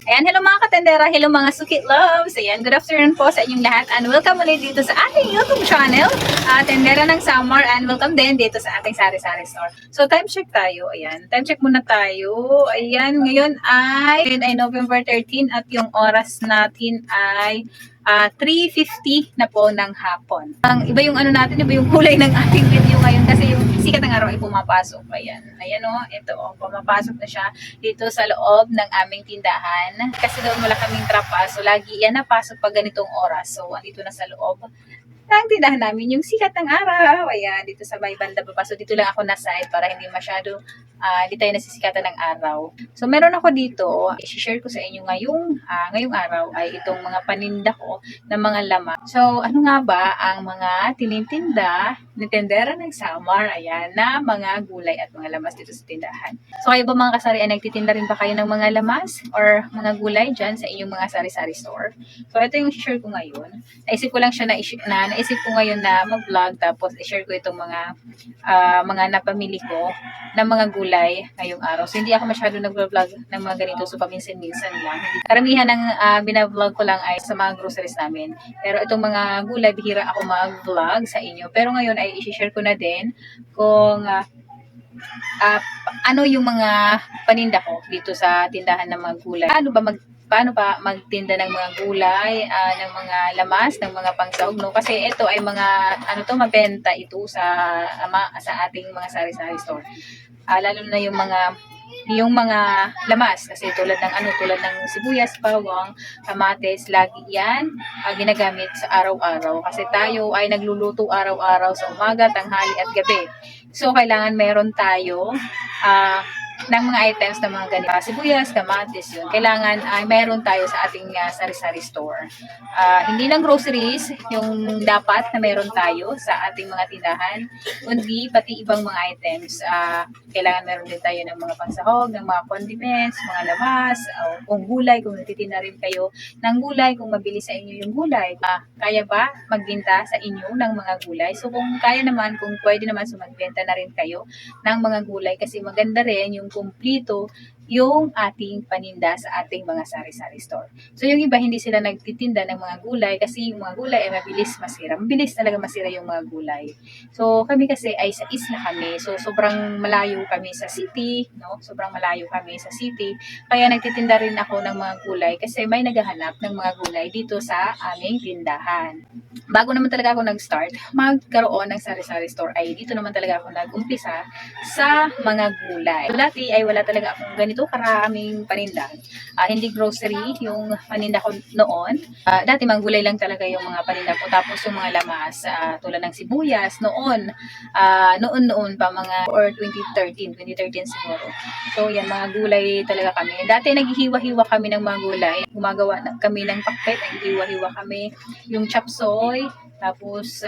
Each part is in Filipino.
Ayan, hello mga katendera, hello mga sukit loves. Ayan, good afternoon po sa inyong lahat and welcome ulit dito sa ating YouTube channel, Tendera ng Summer, and welcome din dito sa ating sari-sari store. So time check tayo, ayan, time check muna tayo. Ayan, ngayon ay November 13 at yung oras natin ay 3:50 na po ng hapon. Ang iba yung ano natin, iba yung kulay ng ating video ngayon kasi yung sikat ng araw ay pumapasok. Ayan, ayan o, ito o, pumapasok na siya dito sa loob ng aming tindahan. Kasi doon wala kaming trapa, so lagi yan napasok pag ganitong oras. So, andito na sa loob ng tindahan namin yung sikat ng araw. Ayan, dito sa may banda baba. So, dito lang ako na side para hindi masyado, hindi tayo nasisikatan ng araw. So, meron ako dito, i-share ko sa inyo ngayong araw ay itong mga paninda ko ng mga laman. So, ano nga ba ang mga tinitinda ni tendera ng Summer, ayan, na mga gulay at mga lamas dito sa tindahan. So, kayo ba mga kasari ay nagtitinda rin ba kayo ng mga lamas or mga gulay dyan sa inyong mga sari-sari store? So, ito yung share ko ngayon. Naisip ko lang siya naisip ko ngayon na mag-vlog tapos i-share ko itong mga napamili ko ng mga gulay ngayong araw. So, hindi ako masyado nag-vlog ng mga ganito. So, paminsan-minsan lang. Karamihan ng binavlog ko lang ay sa mga groceries namin. Pero itong mga gulay, bihira ako mag-vlog sa inyo. Pero ngayon ay i-share ko na din kung ano yung mga paninda ko dito sa tindahan ng mga gulay. Paano ba magtinda ng mga gulay, ng mga lamas, ng mga pangsahog, no? Kasi ito ay mabenta ito sa ating mga sari-sari store. Lalo na yung mga lamas kasi tulad ng sibuyas, bawang, kamatis, lagi yan ginagamit sa araw-araw kasi tayo ay nagluluto araw-araw sa umaga, tanghali at gabi. So kailangan meron tayo ng mga items na mga ganito. Sibuyas, kamatis, yun. Kailangan ay meron tayo sa ating sari-sari store. Hindi lang groceries yung dapat na meron tayo sa ating mga tindahan, kundi pati ibang mga items. Kailangan meron din tayo ng mga pansahog, ng mga condiments, mga lamas, kung gulay, kung nagtitinda rin kayo ng gulay, kung mabili sa inyo yung gulay. Kaya ba magbenta sa inyo ng mga gulay? So kung kaya naman, kung pwede naman, magbenta na rin kayo ng mga gulay kasi maganda rin yung kumplito yung ating paninda sa ating mga sari-sari store. So yung iba hindi sila nagtitinda ng mga gulay kasi yung mga gulay ay mabilis masira. Mabilis talaga masira yung mga gulay. So kami kasi ay sa isla kami. So sobrang malayo kami sa city, no? Sobrang malayo kami sa city. Kaya nagtitinda rin ako ng mga gulay kasi may naghahanap ng mga gulay dito sa aming tindahan. Bago naman talaga ako nag-start magkaroon ng sari-sari store ay dito naman talaga ako nag-umpisa sa mga gulay. So, dati ay wala talaga akong ganito karaming paninda. Hindi grocery yung paninda ko noon. Dati mga gulay lang talaga yung mga paninda ko. Tapos yung mga lamas tulad ng sibuyas noon. Noon pa mga or 2013 siguro. So yan, mga gulay talaga kami. Dati naghihiwa-hiwa kami ng mga gulay. Gumagawa kami ng pakpet, naghihiwa-hiwa kami yung chapsoy, tapos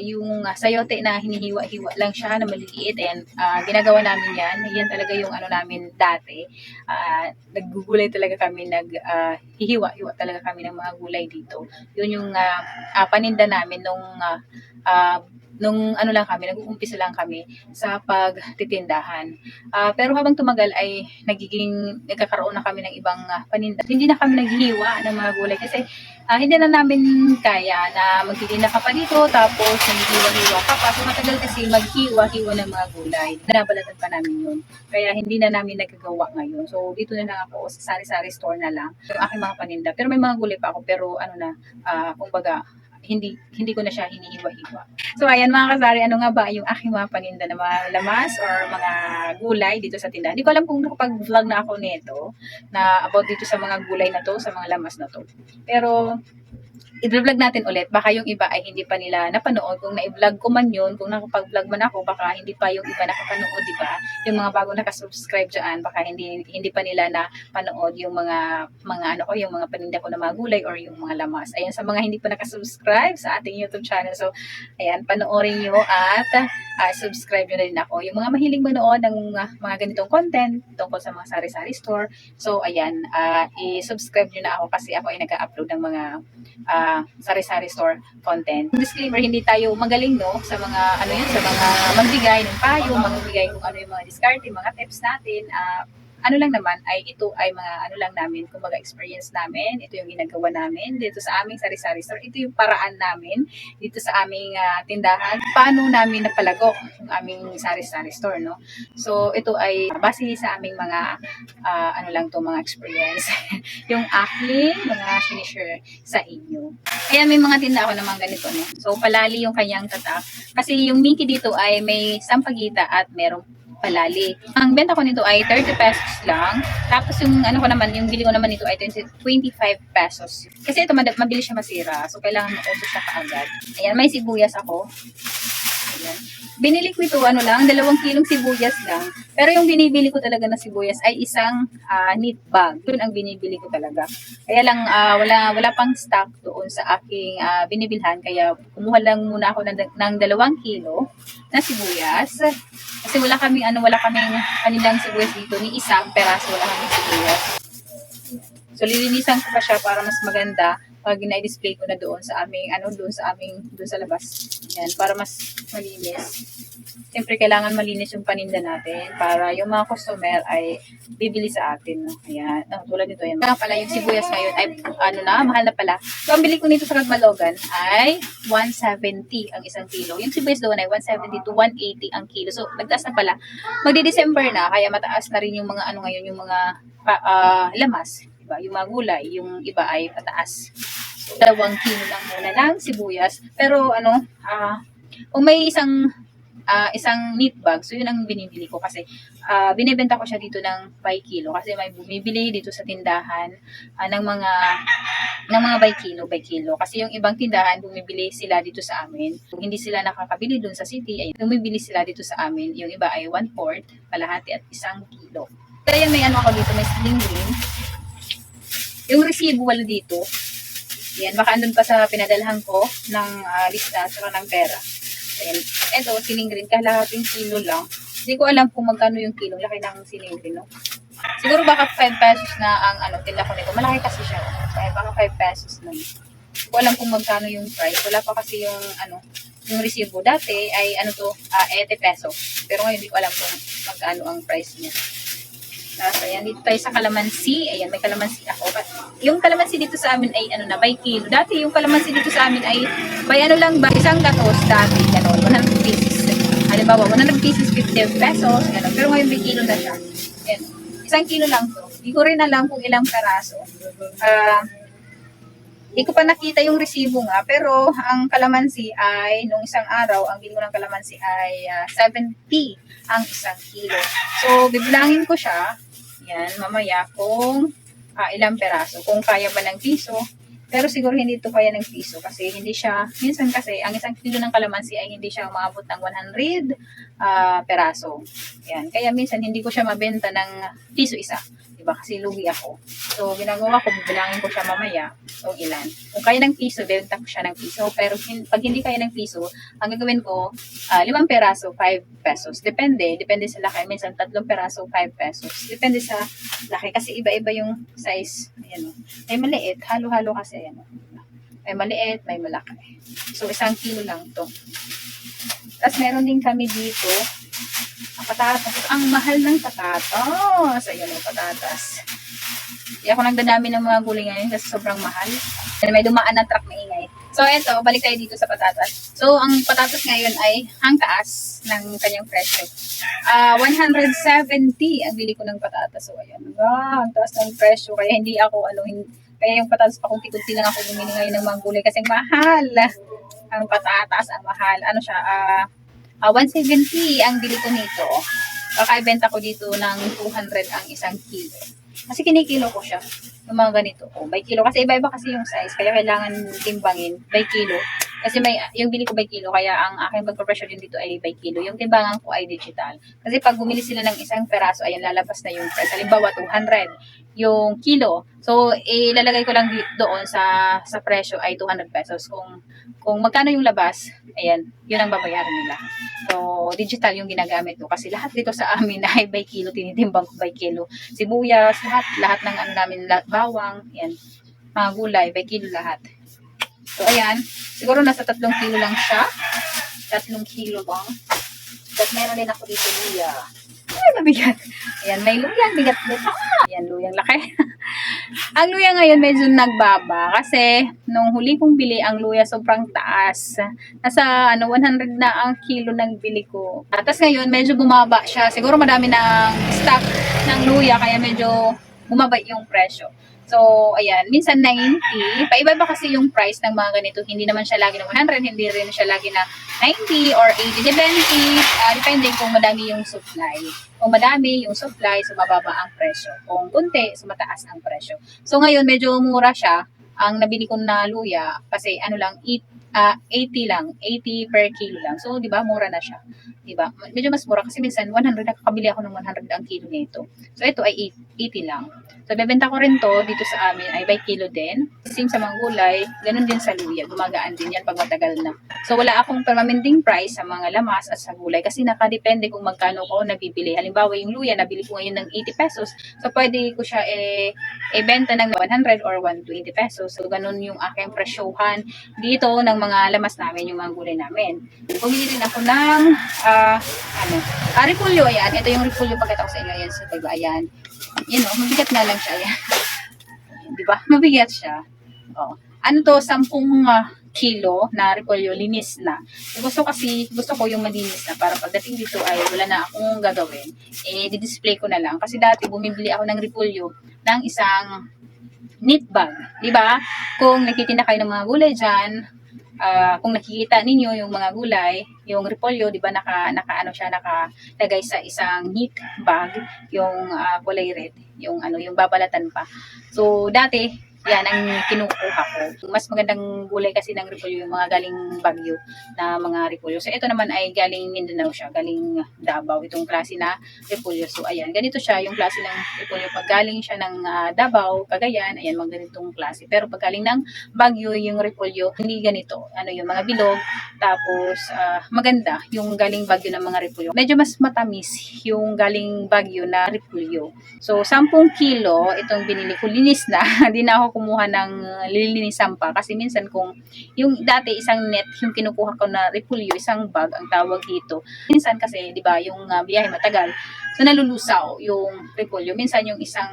yung sayote na hinihiwa-hiwa lang siya na maliliit. And ginagawa namin yan. Yan talaga yung ano namin dati. Naggugulay talaga kami, hihiwa-hiwa talaga kami ng mga gulay dito. Yun yung paninda namin nung ano lang kami, nag-uumpisa lang kami sa pagtitindahan. Pero habang tumagal ay nagkakaroon na kami ng ibang paninda. Hindi na kami naghihiwa ng mga gulay kasi hindi na namin kaya na magtitinda ka pa dito tapos naghihiwa-hiwa ka pa. So matagal kasi maghiwa-hiwa ng mga gulay. Binabalatan pa namin yun. Kaya hindi na namin nagagawa ngayon. So dito na lang ako sa sari-sari store na lang yung aking mga paninda. Pero may mga gulay pa ako pero kumbaga hindi ko na siya hinihiwa-hiwa. So ayan mga kasari, ano nga ba yung aking mga paninda na mga lamas or mga gulay dito sa tindahan. Hindi ko alam kung nakapag-vlog na ako nito na about dito sa mga gulay na to, sa mga lamas na to. Pero i-vlog natin ulit. Baka yung iba ay hindi pa nila napanood. Kung na-vlog ko man yun, kung nakapag-vlog man ako, baka hindi pa yung iba nakapanood, di ba? Yung mga bago nakasubscribe dyan, baka hindi pa nila napanood yung yung mga paninda ko na mga gulay or yung mga lamas. Ayan, sa mga hindi pa nakasubscribe sa ating YouTube channel. So, ayan, panoorin nyo at subscribe nyo na rin ako. Yung mga mahilig manood ng mga ganitong content tungkol sa mga sari-sari store. So, ayan, i-subscribe nyo na ako kasi ako ay nag-upload ng mga sari-sari store content. Disclaimer, hindi tayo magaling sa mga magbigay ng payo, magbigay kung ano yung mga diskarte, mga tips natin. ano lang naman ay ito ay mga ano lang namin, kumbaga experience namin. Ito yung ginagawa namin dito sa aming sari-sari store. Ito yung paraan namin dito sa aming tindahan. Paano namin napalago yung aming sari-sari store, no? So, ito ay base sa aming mga ano lang to mga experience. Yung aking mga sinishare sa inyo. Ayan, may mga tinda ako naman ganito, no? So, palali yung kanyang tatak. Kasi yung Mickey dito ay may sampagita at merong palali. Ang benta ko nito ay 30 pesos lang. Tapos yung ano ko naman, yung bili ko naman nito ay 25 pesos. Kasi ito mabilis siya masira. So, kailangan mo siya kaagad. Ayan, may sibuyas ako. Ayan. Binili ko ito, ano lang, 2 kilong sibuyas lang. Pero yung binibili ko talaga na sibuyas ay isang neat bag. Yun ang binibili ko talaga. Kaya lang, wala pang stock doon sa aking binibilhan. Kaya kumuha lang muna ako ng 2 kilo na sibuyas. Kasi wala kaming kanilang sibuyas dito. Ni isang peraso wala kaming sibuyas. So, lilinisan ko pa siya para mas maganda pag na-display ko na doon sa doon sa labas. Yan, para mas malinis. Siyempre, kailangan malinis yung paninda natin para yung mga customer ay bibili sa atin. No? Ayan, tulad nito yan. Kaya pala yung sibuyas ngayon ay, mahal na pala. So, ang bili ko nito sa Magmalogan ay 170 ang isang kilo. Yung sibuyas doon ay 170 to 180 ang kilo. So, nagtaas na pala. Magdi-December na, kaya mataas na rin yung mga ngayon, yung mga lamas. Diba? Yung mga gulay, yung iba ay pataas. So, 2 kilo lang muna ng sibuyas. Pero kung may isang neat bag, so yun ang binibili ko kasi binibenta ko siya dito ng by kilo kasi may bumibili dito sa tindahan ng mga by kilo kasi yung ibang tindahan bumibili sila dito sa amin. Kung hindi sila nakakabili doon sa city, ay bumibili sila dito sa amin. Yung iba ay 1/4, kalahati at 1 kilo. Kaya may ako dito, may sling green. Yung resibo wala dito. Yan, baka andun pa sa pinadalhan ko ng lista at ng pera. Ayan. Ito, siling green, kalahating kilo lang. Hindi ko alam kung magkano yung kilo. Laki ng siling green, no? Siguro baka 5 pesos na ang tinda ko nito. Malaki kasi siya. Kaya baka 5 pesos lang. Hindi ko alam kung magkano yung price. Wala pa kasi yung resibo. Dati ay 80 peso. Pero ngayon hindi ko alam kung magkano ang price niya. Ayan, dito tayo sa kalamansi. Ayan, may kalamansi ako. Yung kalamansi dito sa amin ay by kilo. Dati yung kalamansi dito sa amin ay by isang gatos dati. Ganon, 100 pieces. Halimbawa, 100 pieces, 50 pesos. Ganon. Pero ngayon may kilo na siya. Ayan, 1 kilo lang to. Hindi ko rin alam kung ilang peraso. Hindi ko pa nakita yung resibo nga. Pero ang kalamansi ay, nung isang araw, ang bili ko ng kalamansi ay 70 ang 1 kilo. So, bibilangin ko siya. Yan, mamaya kung ilang peraso. Kung kaya ba ng piso. Pero siguro hindi ito kaya ng piso kasi hindi siya, minsan kasi ang 1 kilo ng kalamansi ay hindi siya umabot ng 100 peraso. Yan, kaya minsan hindi ko siya mabenta ng piso isa. Diba? Kasi lugi ako. So, ginagawa ko, bibilangin ko siya mamaya kung ilan. Kung kaya ng piso, benta ko siya ng piso. Pero pag hindi kaya ng piso, ang gagawin ko, 5 peraso, 5 pesos. Depende sa laki. Minsan, 3 peraso, 5 pesos. Depende sa laki. Kasi iba-iba yung size. Ayan o. May maliit. Halo-halo kasi. Ayan o. May maliit, may malaki. So, 1 kilo lang to. Tapos, meron din kami dito patatas. Ang mahal ng patatas. Ayan o, patatas. Hindi ako nagdadami ng mga gulay ngayon kasi sobrang mahal. May dumaan na truck na ingay. So, eto, balik tayo dito sa patatas. So, ang patatas ngayon ay ang taas ng kanyang presyo. 170 ang bili ko ng patatas. So, ayan. Ang taas ng presyo. Kaya hindi ako, kaya yung patatas pa kunti-kunti lang ako bumili ngayon ng mga gulay kasi mahal. Ang patatas, ang mahal. 170 ang bili ko nito. Kakaibenta ko dito ng 200 ang 1 kilo. Kasi kinikilo ko siya. Yung mga ganito. By kilo. Kasi iba-iba kasi yung size. Kaya kailangan timbangin by kilo. Kasi yung bili ko by kilo. Kaya ang aking pagpapresyo din dito ay by kilo. Yung timbangan ko ay digital. Kasi pag bumili sila ng 1 peraso, ayan, lalabas na yung price. Halimbawa, 200 yung kilo. So, ilalagay ko lang doon sa presyo ay 200 pesos. Kung magkano yung labas, ayan, yun ang babayaran nila. So, digital yung ginagamit ko. Kasi lahat dito sa amin ay by kilo, tinitimbang ko by kilo. Sibuyas, lahat ng namin, bawang, yan, mga gulay, by kilo lahat. So, ayan, siguro nasa 3 kilo lang siya. 3 kilo bang. Tapos meron din ako dito luya. mabigat. Ayan, may luyang, bigat-bigat. Ayan, luyang laki. Ang luya ngayon medyo nagbaba kasi nung huli kong bili ang luya sobrang taas. Nasa 100 na ang kilo ng bili ko. Tapos ngayon medyo bumaba siya. Siguro madami ng stock ng luya kaya medyo bumaba yung presyo. So, ayan, minsan 90. Paiba-iba kasi yung price ng mga ganito. Hindi naman siya lagi na 100, hindi rin siya lagi na 90 or 80. Depende kung madami yung supply. Kung madami yung supply, so mababa ang presyo. Kung kunti, so mataas ang presyo. So, ngayon, medyo mura siya. Ang nabili ko na luya, kasi lang, 80 lang. 80 per kilo lang. So, di ba, mura na siya. Di ba? Medyo mas mura kasi minsan 100, nakakabili ako ng 100 ang kilo nito. So, ito ay 80 lang. So, bebenta ko rin to dito sa amin ay by kilo din. Same sa mga gulay, ganun din sa luya. Gumagaan din yan pag matagal na. So, wala akong permanenting price sa mga lamas at sa gulay kasi nakadepende kung magkano ko nabibili. Halimbawa, yung luya, nabili ko ngayon ng 80 pesos. So, pwede ko siya ibenta ng 100 or 120 pesos. So, ganun yung aking presyohan dito ng mga lamas namin, yung mga gulay namin. Bumili rin ako ng repolyo. Ayan, ito yung repolyo pagkatapos sa inyo. Ayan, sa diba? Ayan. Mabigat na lang siya. Ayan. Di ba? Mabigat siya. Oh. Ano to, 10 kilo na repolyo, linis na. Gusto ko yung malinis na para pagdating dito ay wala na akong gagawin. Di-display ko na lang. Kasi dati bumibili ako ng repolyo ng isang knit bag. Di ba? Kung nagtitinda kayo ng mga gulay dyan, kung nakikita ninyo yung mga gulay, yung repolyo, di ba nakalagay sa isang knit bag, yung kulay red, yung babalatan pa. So, dati, yan ang kinukuha ko. Mas magandang gulay kasi ng repolyo yung mga galing Baguio na mga repolyo. So, ito naman ay galing Mindanao siya, galing Davao, itong klase na repolyo. So, ayan, ganito siya, yung klase ng repolyo. Pag galing siya ng Davao, Cagayan, ayan, mga ganitong klase. Pero pag galing ng Baguio, yung repolyo, hindi ganito. Yung mga bilog, tapos maganda yung galing Baguio ng mga repolyo. Medyo mas matamis yung galing Baguio na repolyo. So, 10 kilo, itong binili ko, linis na. Hindi na ako kumuha ng lilinisan pa. Kasi minsan kung, yung dati isang net, yung kinukuha ko na repolyo, isang bag, ang tawag dito. Minsan kasi, di ba, yung biyahe matagal. So, nalulusaw yung repolyo. Minsan yung isang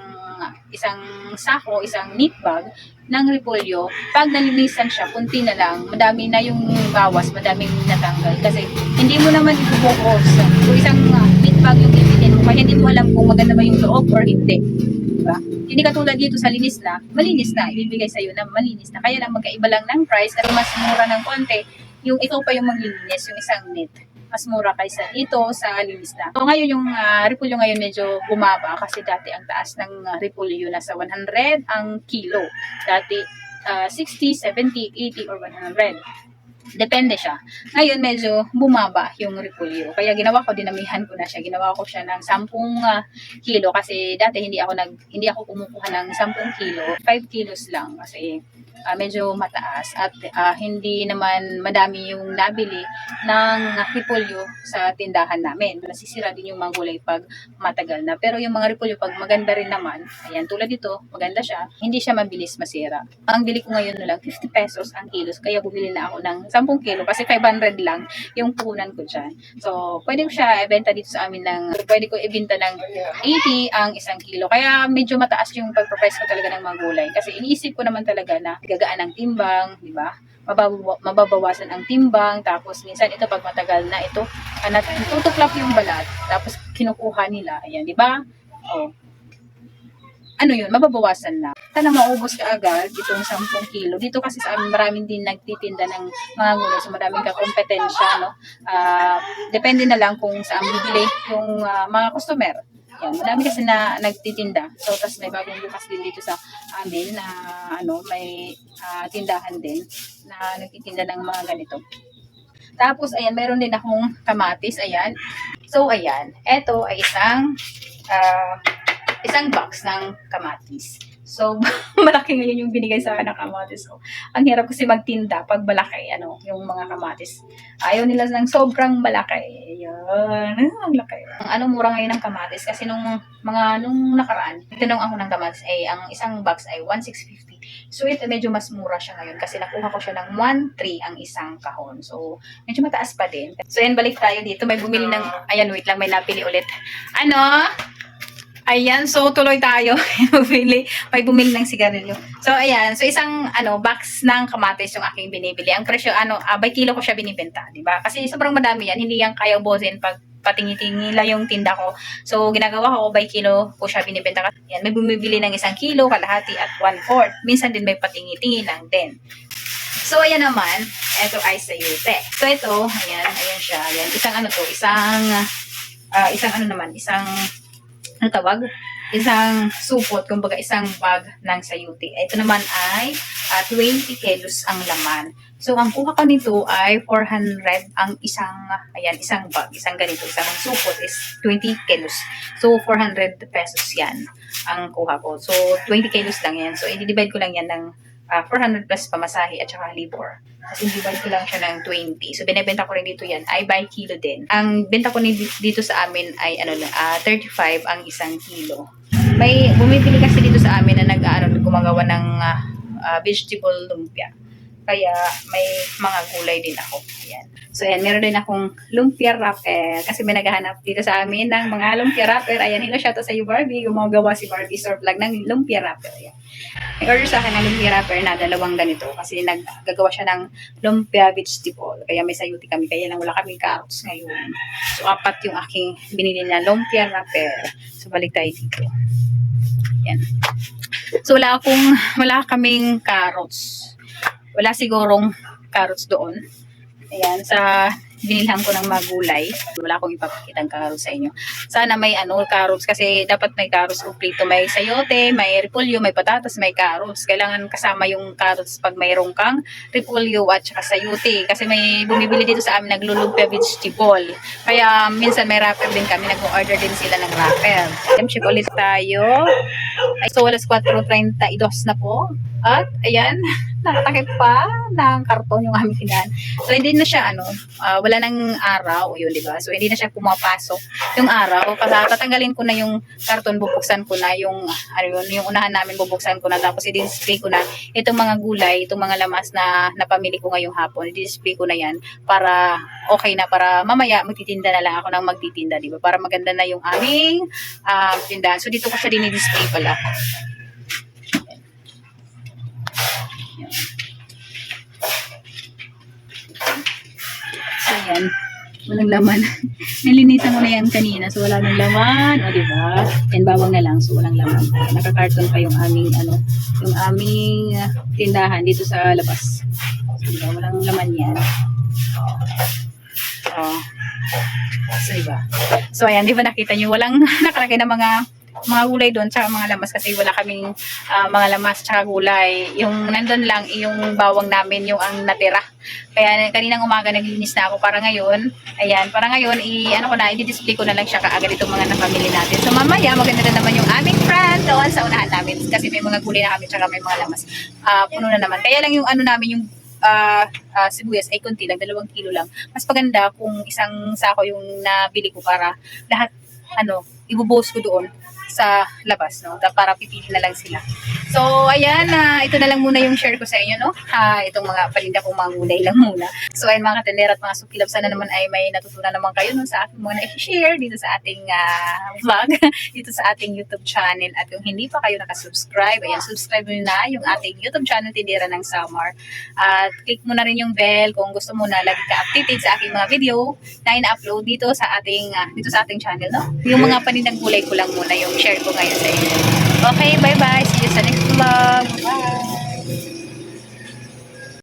sako, isang knit bag ng repolyo, pag nalinisan siya, kunti na lang, madami na yung bawas, madaming natanggal. Kasi, hindi mo naman ibubuhos. So, isang knit bag yung ibilin mo, kaya hindi mo alam kung maganda ba yung loob or hindi. Diba? Hindi katulad dito sa linis na, malinis na, ibibigay sa'yo na malinis na. Kaya lang magkaiba lang ng price kasi mas mura ng konti yung ikaw pa yung maglilinis, yung isang knit. Mas mura kaysa ito sa linis na. So ngayon yung repolyo ngayon medyo bumaba kasi dati ang taas ng repolyo nasa 100 ang kilo. Dati 60, 70, 80 or 100. Depende siya. Ngayon medyo bumaba yung repolyo. Kaya ginawa ko, dinamihan ko na siya. Ginawa ko siya ng 10 kilo kasi dati hindi ako kumukuha ng 10 kilo. 5 kilos lang kasi medyo mataas at hindi naman madami yung nabili ng repolyo sa tindahan namin. Nasisira din yung mga gulay pag matagal na. Pero yung mga repolyo pag maganda rin naman, ayan tulad dito, maganda siya, hindi siya mabilis masira. Ang bili ko ngayon lang 50 pesos ang kilos, kaya bumili na ako ng 10 kilo kasi 500 lang yung punan ko dyan. So, pwede ko siya ibenta dito sa amin pwede ko ibenta ng 80 ang isang kilo. Kaya medyo mataas yung pag-price ko talaga ng mga gulay. Kasi iniisip ko naman talaga na gagaan ng timbang, di ba? Mababawasan ang timbang, tapos minsan ito pag matagal na ito, natutuklap yung balat, tapos kinukuha nila, ayan, di ba? Oh. Mababawasan na. Sana maubos ka agad itong 10 kilo. Dito kasi sa amin maraming din nagtitinda ng mga gulay, so maraming kakompetensya, no? Depende na lang kung saan bibili yung mga customer. Yan, madami kasi na nagtitinda. So, tapos may bagong bukas din dito sa amin na may tindahan din na nagtitinda ng mga ganito. Tapos, ayan, meron din akong kamatis, ayan. So, ayan, ito ay isang box ng kamatis. So, malaki ngayon yung binigay sa akin ng kamatis ko. Ang hirap kasi magtinda pag malaki, yung mga kamatis. Ayaw nila ng sobrang malaki. Ayan, ang laki. Mura ngayon ng kamatis kasi nung nakaraan, tinanong ako ng kamatis, ang isang box ay 1,650. So ito medyo mas mura siya ngayon kasi nakuha ko siya ng 1.3 ang isang kahon. So medyo mataas pa din. So ayan, balik tayo dito. May bumili ng, ayan wait lang, may napili ulit. Ano? Ayan, so tuloy tayo. May bumili ng sigarilyo. So ayan, so isang box ng kamatis yung aking binibili. Ang presyo by kilo ko siya binibenta, di ba? Kasi sobrang madami yan, hindi yan kaya ubusin pag patingi-tingi lang yung tinda ko. So ginagawa ko by kilo ko siya binibenta. Yan, may bumibili ng 1 kilo, kalahati at 1/4. Minsan din may patingi-tingi lang din. So ayan naman, ito ay sayote. So ito, ayan siya. Ayan, isang supot, kumbaga isang bag ng sayuti. Ito naman ay 20 kilos ang laman. So, ang kuha ko nito ay 400 ang isang bag. Isang ganito, isang supot is 20 kilos. So, 400 pesos yan ang kuha ko. So, 20 kilos lang yan. So, i-divide ko lang yan ng 400 plus pamasahe at saka labor. Kasi divide ko lang siya ng 20. So, binibenta ko rin dito yan ay by kilo din. Ang benta ko dito sa amin ay 35 ang 1 kilo. May bumibili kasi dito sa amin na gumagawa ng vegetable lumpia. Kaya may mga gulay din ako. Ayan. So, ayan, meron din akong lumpia wrapper. Kasi may naghahanap dito sa amin ng mga lumpia wrapper. Ayan, hello, shoutout sa iyo, Barbie. Gumagawa si Barbie store vlog ng lumpia wrapper. Ayan. Nag-order sa akin ng lumpia wrapper na 2 ganito. Kasi naggagawa siya ng lumpia vegetable. Kaya may sayuti kami. Kaya lang wala kaming carrots ngayon. So, 4 yung aking binili na lumpia wrapper. So, balik tayo dito. Ayan. So, wala kaming carrots. Wala sigurong carrots doon. Ayan, sa binilhan ko ng magulay. Wala akong ipapakita ng carrots sa inyo. Sana may carrots kasi dapat may carrots complete. May sayote, may repolyo, may patatas, may carrots. Kailangan kasama yung carrots pag mayroong kang repolyo at saka sayote. Kasi may bumibili dito sa amin naglulumpia vegetable. Kaya minsan may wrapper din kami. Nag-order din sila ng wrapper. Check ulit tayo. So, alas 4:32 na po. At, ayan, nakatakip pa ng karton yung aming tindahan. So, hindi na siya, wala nang araw, yun, di ba? So, hindi na siya pumapasok yung araw. Kasi tatanggalin ko na yung karton, bubuksan ko na yung unahan namin, bubuksan ko na. Tapos, i-display ko na itong mga gulay, itong mga lamas na napamili ko ngayong hapon. I-display ko na yan para okay na, para mamaya magtitinda na lang ako ng magtitinda, di ba? Para maganda na yung aming tindahan. So, dito ko siya din-display pala. Ayan, walang laman. Nilinisan ko na yan kanina, so wala nang laman. O, diba? Yan, bawang na lang, so walang laman. Nakakarton pa yung aming, tindahan dito sa labas. So, diba? Walang laman yan. So, diba? So, ayan, diba nakita nyo? Walang nakalagay na mga gulay doon, tsaka mga lamas kasi wala kaming mga lamas tsaka gulay. Yung nandun lang, yung bawang namin, yung ang natira. Kaya kaninang umaga naglinis na ako para ngayon. Ayan, para ngayon, i-display ko na lang siya kaagad itong mga napamili natin. So mamaya, maganda na naman yung aming friend doon sa unahan namin. Kasi may mga gulay na kami tsaka may mga lamas. Puno na naman. Kaya lang yung namin, yung sibuyas ay konti lang, 2 kilo lang. Mas maganda kung isang sako yung nabili ko para lahat, ibubuhos ko doon sa labas, no? Para pipili na lang sila. So, ayan, ito na lang muna yung share ko sa inyo, no? Itong mga palinda kong mga gulay lang muna. So, ayan mga katendera at mga sukilab, sana naman ay may natutunan naman kayo no, sa aking mga na-share dito sa ating vlog, dito sa ating YouTube channel. At kung hindi pa kayo nakasubscribe, ayan, subscribe nyo na yung ating YouTube channel, Tindera ng Samar. At click mo na rin yung bell kung gusto mo na lagi ka updated sa aking mga video na ina-upload dito sa ating channel, no? Yung mga panindang gulay ko lang muna yung share ko ngayon sa inyo. Okay, bye-bye. See you sa next vlog. Bye!